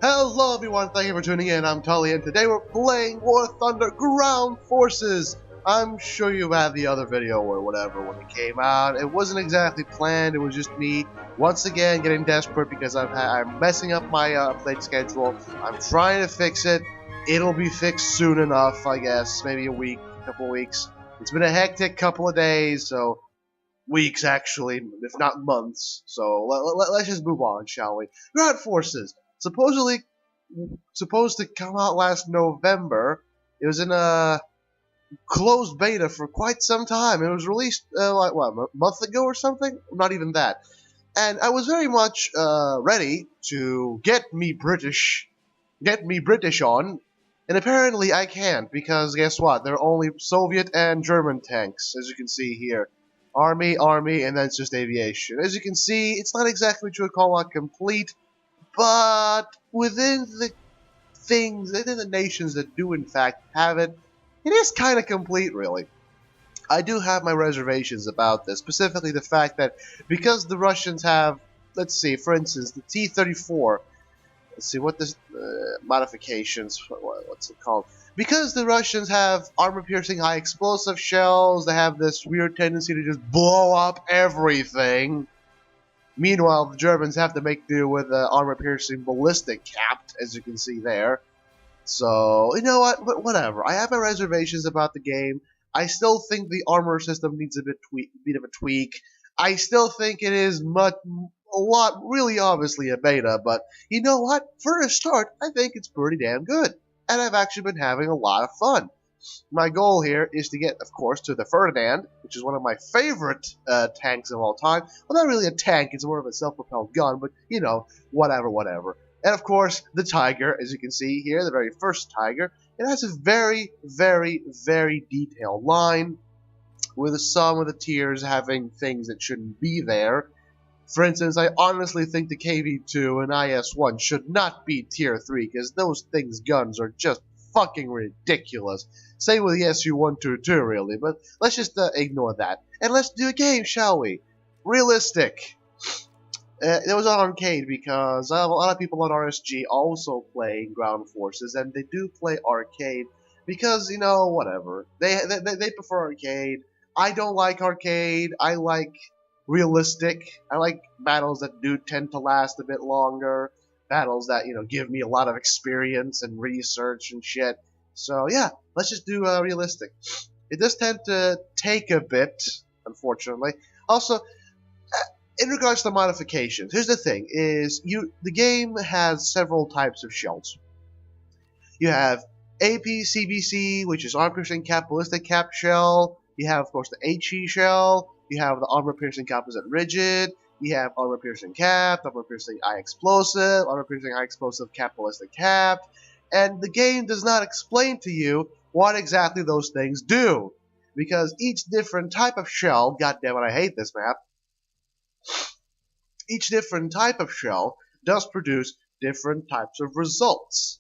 Hello everyone, thank you for tuning in. I'm Tully, and today we're playing War Thunder Ground Forces. I'm sure you've had the other video or whatever when it came out. It wasn't exactly planned, it was just me once again getting desperate because I'm messing up my update schedule. I'm trying to fix it. It'll be fixed soon enough, I guess. Maybe a week, a couple of weeks. It's been a hectic couple of days, so weeks actually, if not months. So let's just move on, shall we? Ground Forces. Supposed to come out last November. It was in a closed beta for quite some time. It was released like what, a month ago or something? Not even that. And I was very much ready to get me British on, and apparently I can't because guess what? There are only Soviet and German tanks, as you can see here. Army, and then it's just aviation. As you can see, it's not exactly what you would call a complete. But within the nations that do in fact have it, it is kind of complete, really. I do have my reservations about this, specifically the fact that because the Russians have, let's see, for instance, the T-34. Let's see what this modifications. What's it called? Because the Russians have armor-piercing high explosive shells, they have this weird tendency to just blow up everything. Meanwhile, the Germans have to make do with armor-piercing ballistic capped, as you can see there. So, you know what? Whatever. I have my reservations about the game. I still think the armor system needs a bit of a tweak. I still think it is really obviously a beta, but you know what? For a start, I think it's pretty damn good. And I've actually been having a lot of fun. My goal here is to get, of course, to the Ferdinand, which is one of my favorite tanks of all time. Well, not really a tank, it's more of a self-propelled gun, but, you know, whatever. And, of course, the Tiger, as you can see here, the very first Tiger. It has a very, very, very detailed line, with some of the tiers having things that shouldn't be there. For instance, I honestly think the KV-2 and IS-1 should not be tier 3, because those things' guns are just fucking ridiculous. Same with the SU-122, really, but let's just ignore that. And let's do a game, shall we? Realistic. It was on arcade because a lot of people on RSG also play Ground Forces, and they do play arcade because, you know, whatever. They prefer arcade. I don't like arcade. I like realistic. I like battles that do tend to last a bit longer. Battles that, you know, give me a lot of experience and research and shit. So, yeah, let's just do realistic. It does tend to take a bit, unfortunately. Also, in regards to modifications, here's the thing, is the game has several types of shells. You have APCBC, which is armor-piercing cap, ballistic cap shell. You have, of course, the HE shell. You have the armor-piercing composite rigid. You have armor-piercing cap, armor-piercing high explosive, armor-piercing high explosive cap ballistic cap, and the game does not explain to you what exactly those things do, because each different type of shell, goddammit, I hate this map, each different type of shell does produce different types of results.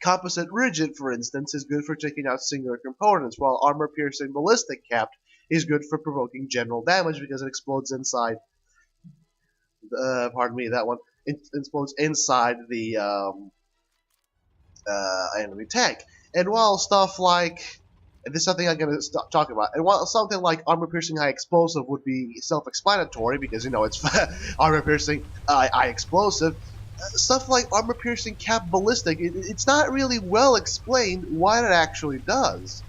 Composite rigid, for instance, is good for taking out singular components, while armor-piercing ballistic cap is good for provoking general damage because it explodes inside. Pardon me, that one. It explodes inside the enemy tank. And while stuff like, and this is something I'm going to talk about, and while something like armor-piercing high explosive would be self-explanatory because, you know, it's armor-piercing high explosive, stuff like armor-piercing cap ballistic, it's not really well explained what it actually does.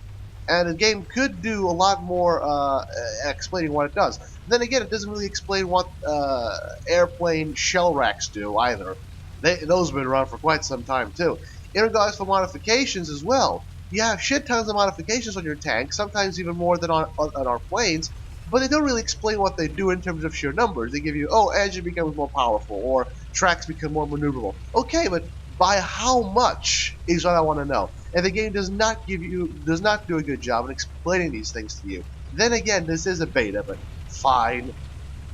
And the game could do a lot more explaining what it does. Then again, it doesn't really explain what airplane shell racks do either. Those have been around for quite some time too. In regards to modifications as well, you have shit tons of modifications on your tank, sometimes even more than on our planes, but they don't really explain what they do in terms of sheer numbers. They give you, oh, engine becomes more powerful, or tracks become more maneuverable. Okay, but by how much is what I want to know. And the game does not do a good job in explaining these things to you. Then again, this is a beta, but fine.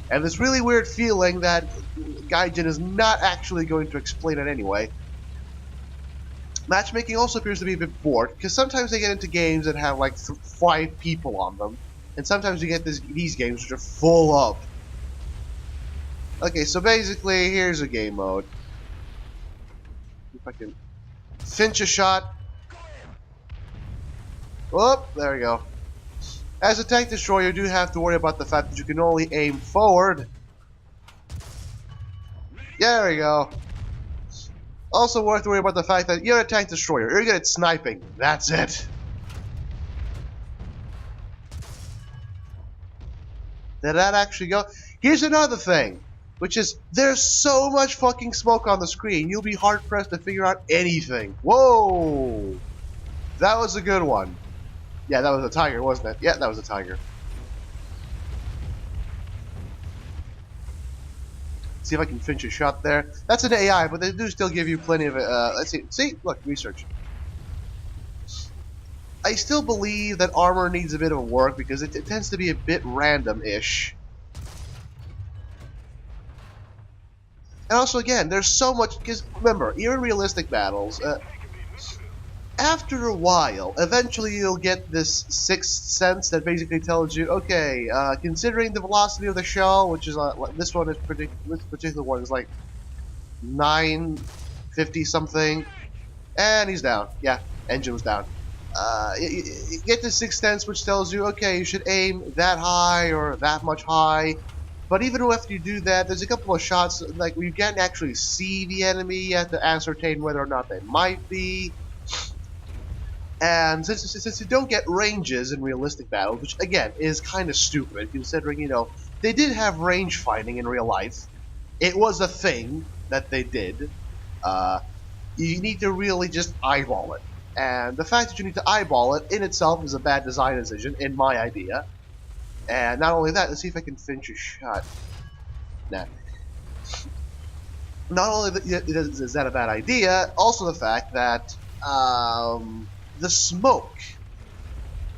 And this really weird feeling that Gaijin is not actually going to explain it anyway. Matchmaking also appears to be a bit bored, because sometimes they get into games that have like 5 people on them, and sometimes you get these games which are full up. Okay, so basically, here's a game mode. if I can finch a shot. Oh, there we go. As a tank destroyer, you do have to worry about the fact that you can only aim forward. There we go. Also worth to worry about the fact that you're a tank destroyer. You're good at sniping. That's it. Did that actually go? Here's another thing, which is there's so much fucking smoke on the screen, you'll be hard-pressed to figure out anything. Whoa! That was a good one. Yeah, that was a tiger, wasn't it? Yeah, that was a tiger. See if I can finish a shot there. That's an AI, but they do still give you plenty of let's see. See? Look, research. I still believe that armor needs a bit of work because it tends to be a bit random-ish. And also, again, there's so much... Because, remember, even realistic battles, after a while, eventually you'll get this sixth sense that basically tells you, okay, considering the velocity of the shell, which is, this one is this particular one is like 950 something, and he's down. Yeah, engine was down. You get the sixth sense, which tells you, okay, you should aim that high or that much high. But even after you do that, there's a couple of shots like where you can't actually see the enemy. You have to ascertain whether or not they might be. And since you don't get ranges in realistic battles, which again is kind of stupid, considering, you know, they did have range fighting in real life. It was a thing that they did. You need to really just eyeball it. And the fact that you need to eyeball it in itself is a bad design decision, in my idea. And not only that, let's see if I can finish a shot. Nah. Not only is that a bad idea, also the fact that the smoke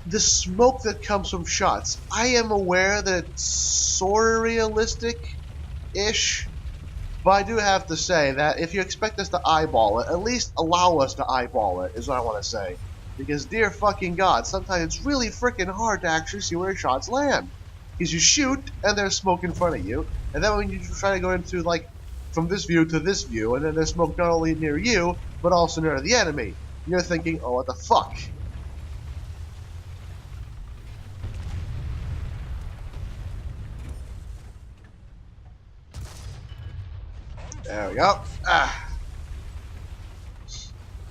that comes from shots, I am aware that it's sort of realistic-ish, but I do have to say that if you expect us to eyeball it, at least allow us to eyeball it, is what I want to say. Because, dear fucking God, sometimes it's really freaking hard to actually see where shots land. Because you shoot, and there's smoke in front of you, and then when you try to go into, like, from this view to this view, and then there's smoke not only near you, but also near the enemy. You're thinking, oh, what the fuck? There we go.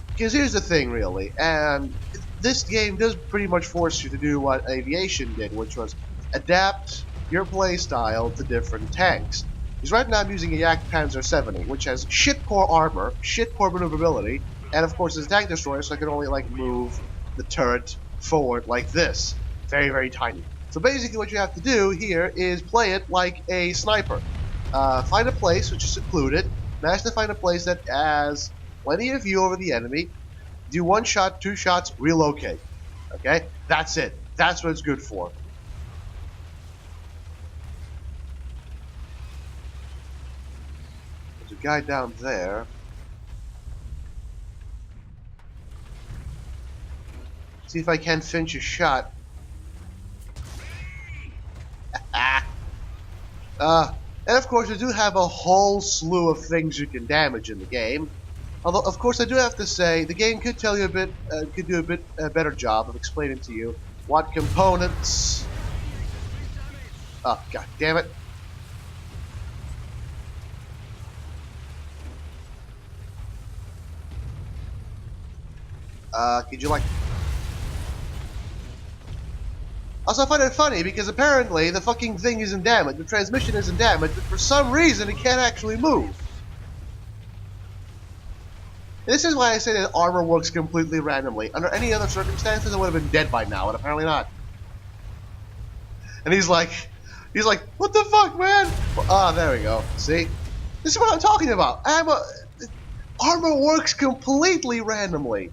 Because here's the thing, really, and this game does pretty much force you to do what Aviation did, which was adapt your playstyle to different tanks. Because right now I'm using a Yak Panzer 70, which has shit-core armor, shit-core maneuverability, and of course it's a tank destroyer, so I can only, like, move the turret forward like this. Very, very tiny. So basically what you have to do here is play it like a sniper. Find a place which is secluded, manage to find a place that has plenty of view over the enemy, do 1 shot, 2 shots, relocate. Okay? That's it. That's what it's good for. There's a guy down there. See if I can finish a shot. And of course, you do have a whole slew of things you can damage in the game. Although, of course, I do have to say the game could tell you a bit, could do a bit better job of explaining to you what components. Oh, god damn it! Could you like? Also, I find it funny because apparently the fucking thing isn't damaged, the transmission isn't damaged, but for some reason it can't actually move. This is why I say that armor works completely randomly. Under any other circumstances, I would have been dead by now, but apparently not. And he's like, what the fuck, man? Ah, there we go. See? This is what I'm talking about. Armor works completely randomly.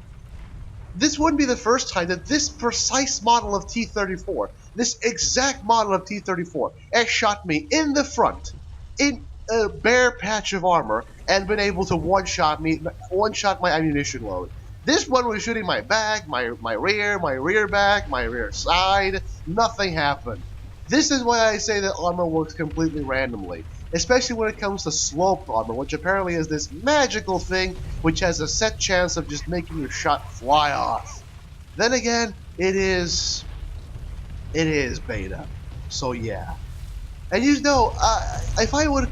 This wouldn't be the first time that this precise model of T-34, this exact model of T-34, has shot me in the front, in a bare patch of armor, and been able to one-shot my ammunition load. This one was shooting my back, my rear back, my rear side. Nothing happened. This is why I say that armor works completely randomly, especially when it comes to sloped armor, which apparently is this magical thing which has a set chance of just making your shot fly off. Then again, it is beta, so yeah. And you know, if I would,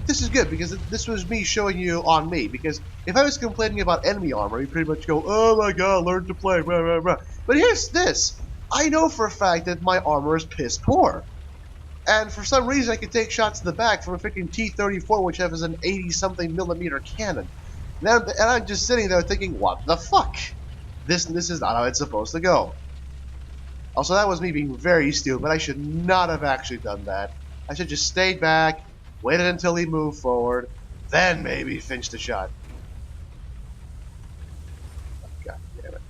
this is good because this was me showing you on me. Because if I was complaining about enemy armor, you pretty much go, "Oh my god, learn to play." Blah, blah, blah. But here's this: I know for a fact that my armor is piss poor, and for some reason I can take shots to the back from a freaking T-34, which has an 80-something millimeter cannon. And I'm just sitting there thinking, "What the fuck? This is not how it's supposed to go." Also, that was me being very stupid. I should not have actually done that. I should just stayed back, waited until he moved forward, then maybe finished the shot. God damn it.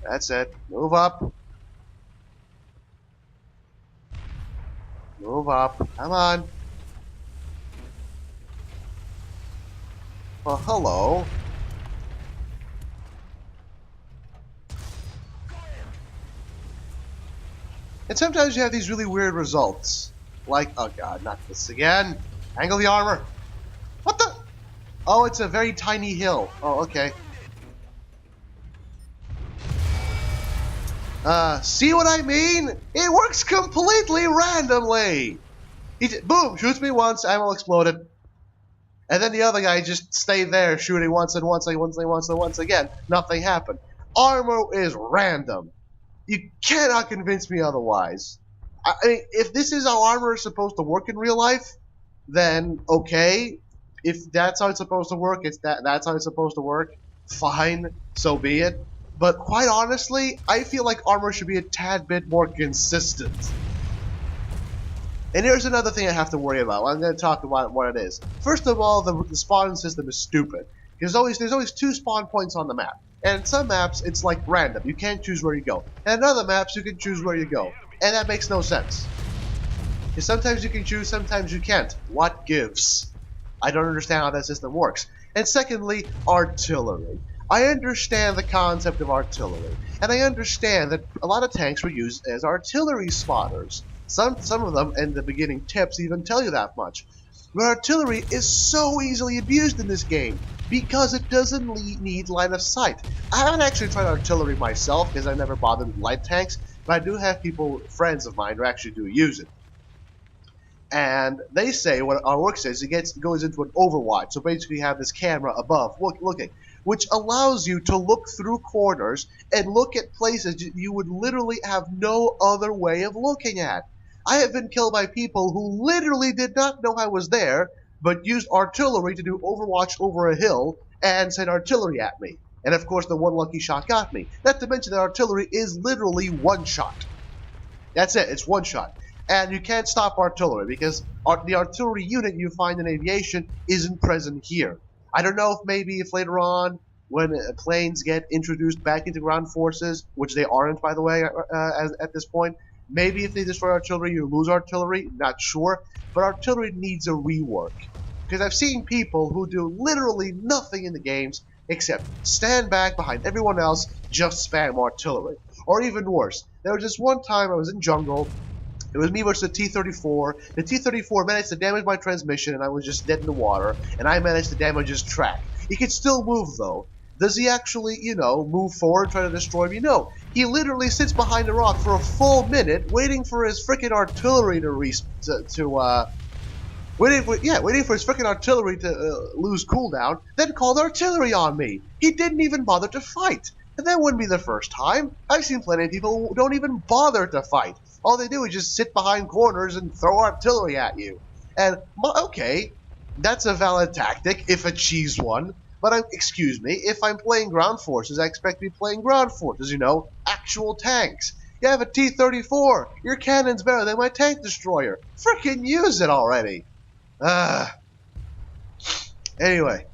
That's it. Move up. Move up. Come on. Well, hello. And sometimes you have these really weird results. Like, oh god, not this again. Angle the armor. What the? Oh, it's a very tiny hill. Oh, okay. See what I mean? It works completely randomly. Boom, shoots me once, ammo exploded. And then the other guy just stayed there shooting once and once and once and once and once again. Nothing happened. Armor is random. You cannot convince me otherwise. I mean, if this is how armor is supposed to work in real life, then okay. If that's how it's supposed to work, that's how it's supposed to work. Fine, so be it. But quite honestly, I feel like armor should be a tad bit more consistent. And here's another thing I have to worry about. I'm going to talk about what it is. First of all, the spawn system is stupid. There's always 2 spawn points on the map. And in some maps, it's like random. You can't choose where you go. And in other maps, you can choose where you go. And that makes no sense. Because sometimes you can choose, sometimes you can't. What gives? I don't understand how that system works. And secondly, artillery. I understand the concept of artillery. And I understand that a lot of tanks were used as artillery spotters. Some of them, in the beginning tips, even tell you that much. But artillery is so easily abused in this game because it doesn't need line of sight. I haven't actually tried artillery myself because I never bothered with light tanks, but I do have friends of mine who actually do use it. And they say what our work says, it goes into an overwatch. So basically you have this camera above looking, which allows you to look through corners and look at places you would literally have no other way of looking at. I have been killed by people who literally did not know I was there, but used artillery to do overwatch over a hill and sent artillery at me. And of course the one lucky shot got me. Not to mention that artillery is literally one shot. That's it, it's one shot. And you can't stop artillery because the artillery unit you find in aviation isn't present here. I don't know if later on, when planes get introduced back into ground forces, which they aren't, by the way, at this point, maybe if they destroy artillery, you lose artillery, not sure. But artillery needs a rework. Because I've seen people who do literally nothing in the games except stand back behind everyone else, just spam artillery. Or even worse, there was this one time I was in jungle. It was me versus the T-34. The T-34 managed to damage my transmission, and I was just dead in the water. And I managed to damage his track. He could still move, though. Does he actually, move forward, try to destroy me? No. He literally sits behind a rock for a full minute, waiting for his freaking artillery waiting for his freaking artillery to lose cooldown, then called artillery on me. He didn't even bother to fight. And that wouldn't be the first time. I've seen plenty of people who don't even bother to fight. All they do is just sit behind corners and throw artillery at you. And, okay, that's a valid tactic, if a cheese one. But, excuse me, if I'm playing ground forces, I expect to be playing ground forces, actual tanks. You have a T-34. Your cannon's better than my tank destroyer. Frickin' use it already. Anyway,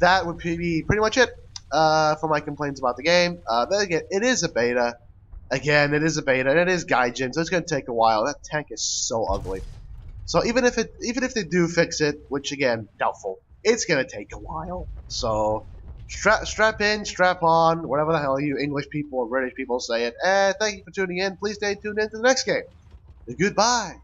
that would be pretty much it for my complaints about the game. Then again, it is a beta. Again, it is a beta, and it is Gaijin, so it's going to take a while. That tank is so ugly. So even if they do fix it, which again, doubtful, it's going to take a while. So strap in, strap on, whatever the hell you English people or British people say it. And thank you for tuning in. Please stay tuned in to the next game. Goodbye.